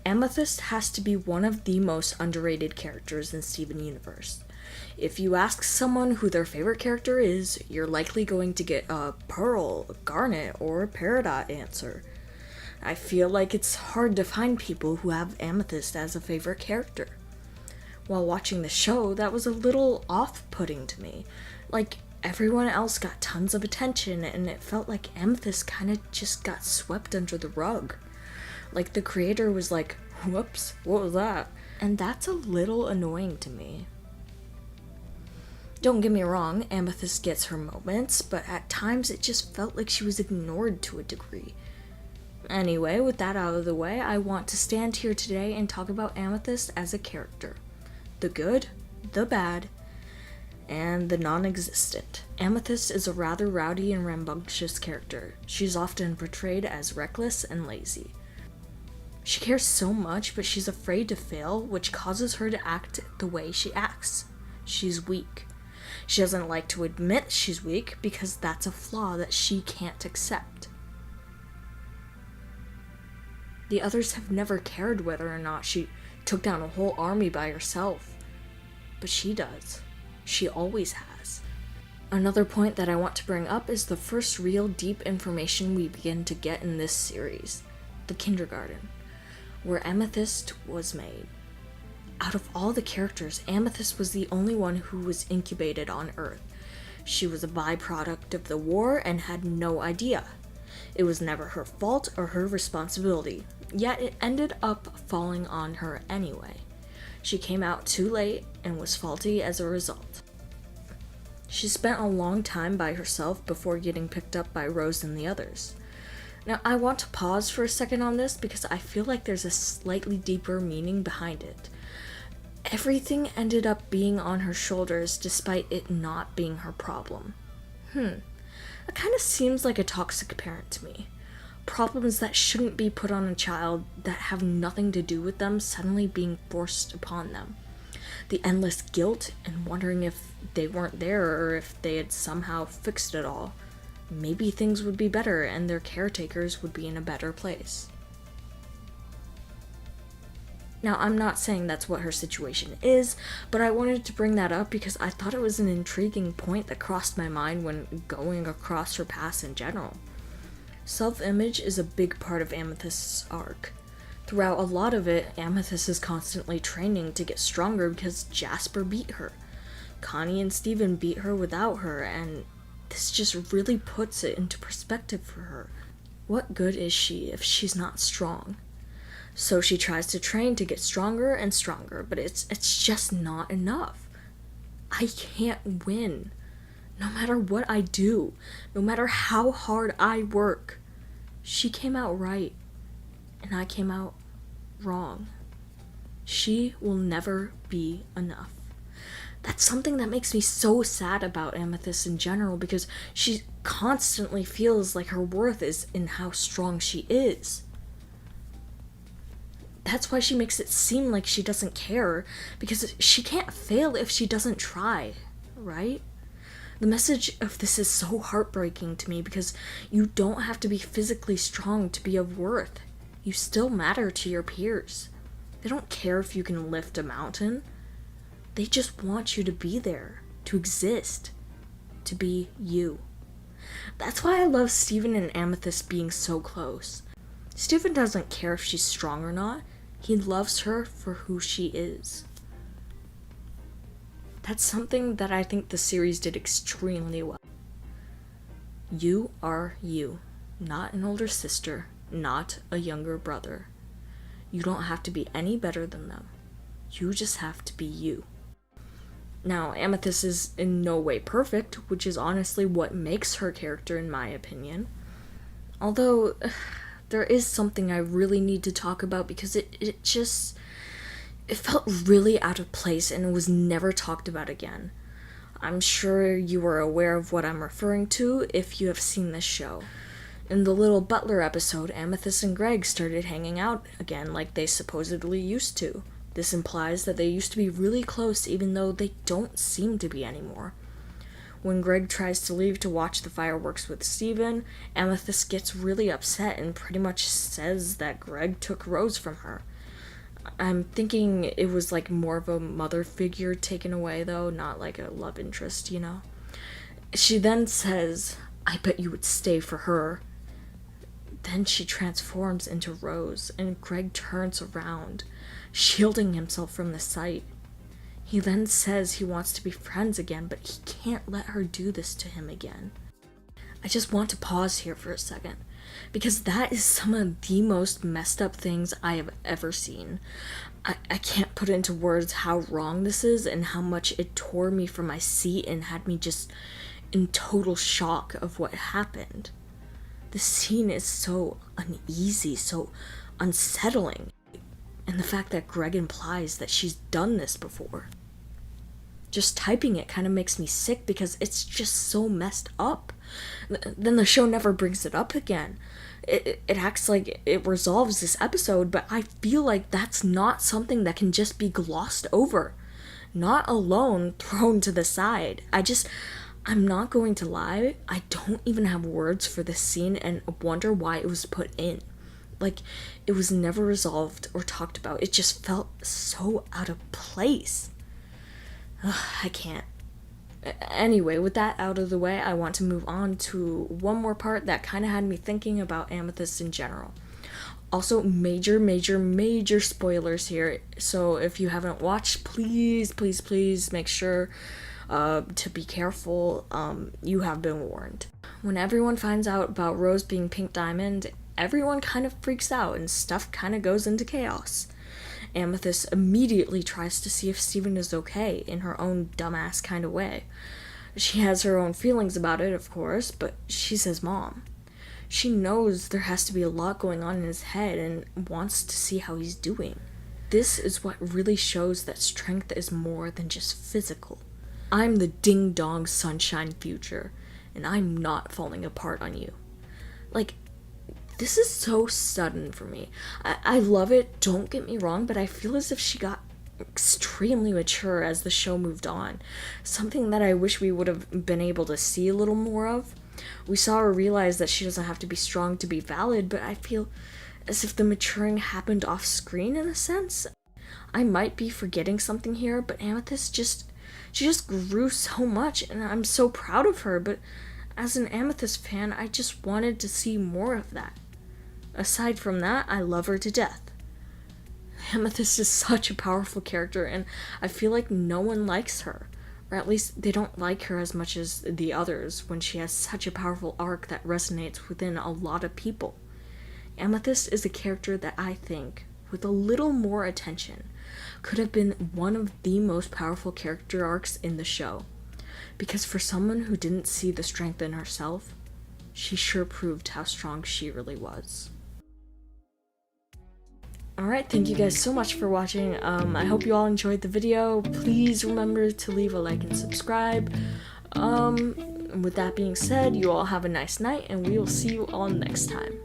Amethyst has to be one of the most underrated characters in Steven Universe. If you ask someone who their favorite character is, you're likely going to get a Pearl, a Garnet, or a Peridot answer. I feel like it's hard to find people who have Amethyst as a favorite character. While watching the show, that was a little off-putting to me. Like, everyone else got tons of attention, and it felt like Amethyst kind of just got swept under the rug. Like, the creator was like, whoops, what was that? And that's a little annoying to me. Don't get me wrong, Amethyst gets her moments, but at times it just felt like she was ignored to a degree. Anyway, with that out of the way, I want to stand here today and talk about Amethyst as a character. The good, the bad, and the non-existent. Amethyst is a rather rowdy and rambunctious character. She's often portrayed as reckless and lazy. She cares so much, but she's afraid to fail, which causes her to act the way she acts. She's weak. She doesn't like to admit she's weak because that's a flaw that she can't accept. The others have never cared whether or not she took down a whole army by herself. But she does. She always has. Another point that I want to bring up is the first real deep information we begin to get in this series, the kindergarten, where Amethyst was made. Out of all the characters, Amethyst was the only one who was incubated on Earth. She was a byproduct of the war and had no idea. It was never her fault or her responsibility, yet it ended up falling on her anyway. She came out too late and was faulty as a result. She spent a long time by herself before getting picked up by Rose and the others. Now, I want to pause for a second on this because I feel like there's a slightly deeper meaning behind it. Everything ended up being on her shoulders despite it not being her problem. That kind of seems like a toxic parent to me. Problems that shouldn't be put on a child that have nothing to do with them suddenly being forced upon them. The endless guilt and wondering if they weren't there or if they had somehow fixed it all. Maybe things would be better and their caretakers would be in a better place. Now, I'm not saying that's what her situation is, but I wanted to bring that up because I thought it was an intriguing point that crossed my mind when going across her past in general. Self-image is a big part of Amethyst's arc. Throughout a lot of it, Amethyst is constantly training to get stronger because Jasper beat her. Connie and Steven beat her without her, and this just really puts it into perspective for her. What good is she if she's not strong? So she tries to train to get stronger and stronger, but it's just not enough. I can't win. No matter what I do, no matter how hard I work. She came out right, and I came out wrong. She will never be enough. That's something that makes me so sad about Amethyst in general because she constantly feels like her worth is in how strong she is. That's why she makes it seem like she doesn't care, because she can't fail if she doesn't try, right? The message of this is so heartbreaking to me because you don't have to be physically strong to be of worth. You still matter to your peers. They don't care if you can lift a mountain. They just want you to be there, to exist, to be you. That's why I love Steven and Amethyst being so close. Steven doesn't care if she's strong or not. He loves her for who she is. That's something that I think the series did extremely well. You are you, not an older sister, not a younger brother. You don't have to be any better than them. You just have to be you. Now, Amethyst is in no way perfect, which is honestly what makes her character in my opinion. Although, there is something I really need to talk about because it felt really out of place and it was never talked about again. I'm sure you are aware of what I'm referring to if you have seen this show. In the Little Butler episode, Amethyst and Greg started hanging out again like they supposedly used to. This implies that they used to be really close even though they don't seem to be anymore. When Greg tries to leave to watch the fireworks with Steven, Amethyst gets really upset and pretty much says that Greg took Rose from her. I'm thinking it was like more of a mother figure taken away though, not like a love interest, you know? She then says, "I bet you would stay for her." Then she transforms into Rose, and Greg turns around, shielding himself from the sight. He then says he wants to be friends again, but he can't let her do this to him again. I just want to pause here for a second, because that is some of the most messed up things I have ever seen. I can't put into words how wrong this is and how much it tore me from my seat and had me just in total shock of what happened. The scene is so uneasy, so unsettling, and the fact that Greg implies that she's done this before. Just typing it kind of makes me sick because it's just so messed up. Then the show never brings it up again. It acts like it resolves this episode, but I feel like that's not something that can just be glossed over. Not alone thrown to the side. I'm not going to lie, I don't even have words for this scene and wonder why it was put in. Like, it was never resolved or talked about. It just felt so out of place. Ugh, I can't. Anyway, with that out of the way, I want to move on to one more part that kind of had me thinking about Amethyst in general. Also, major spoilers here. So if you haven't watched, please make sure to be careful. You have been warned. When everyone finds out about Rose being Pink Diamond, everyone kind of freaks out and stuff kind of goes into chaos. Amethyst immediately tries to see if Steven is okay in her own dumbass kind of way. She has her own feelings about it, of course, but she's his mom. She knows there has to be a lot going on in his head and wants to see how he's doing. This is what really shows that strength is more than just physical. I'm the ding-dong sunshine future, and I'm not falling apart on you. Like, this is so sudden for me. I love it, don't get me wrong, but I feel as if she got extremely mature as the show moved on. Something that I wish we would have been able to see a little more of. We saw her realize that she doesn't have to be strong to be valid, but I feel as if the maturing happened off screen in a sense. I might be forgetting something here, but Amethyst she just grew so much, and I'm so proud of her, but as an Amethyst fan, I just wanted to see more of that. Aside from that, I love her to death. Amethyst is such a powerful character, and I feel like no one likes her. Or at least they don't like her as much as the others when she has such a powerful arc that resonates within a lot of people. Amethyst is a character that I think, with a little more attention, could have been one of the most powerful character arcs in the show. Because for someone who didn't see the strength in herself, she sure proved how strong she really was. Alright, thank you guys so much for watching. I hope you all enjoyed the video. Please remember to leave a like and subscribe. With that being said, you all have a nice night, and we will see you all next time.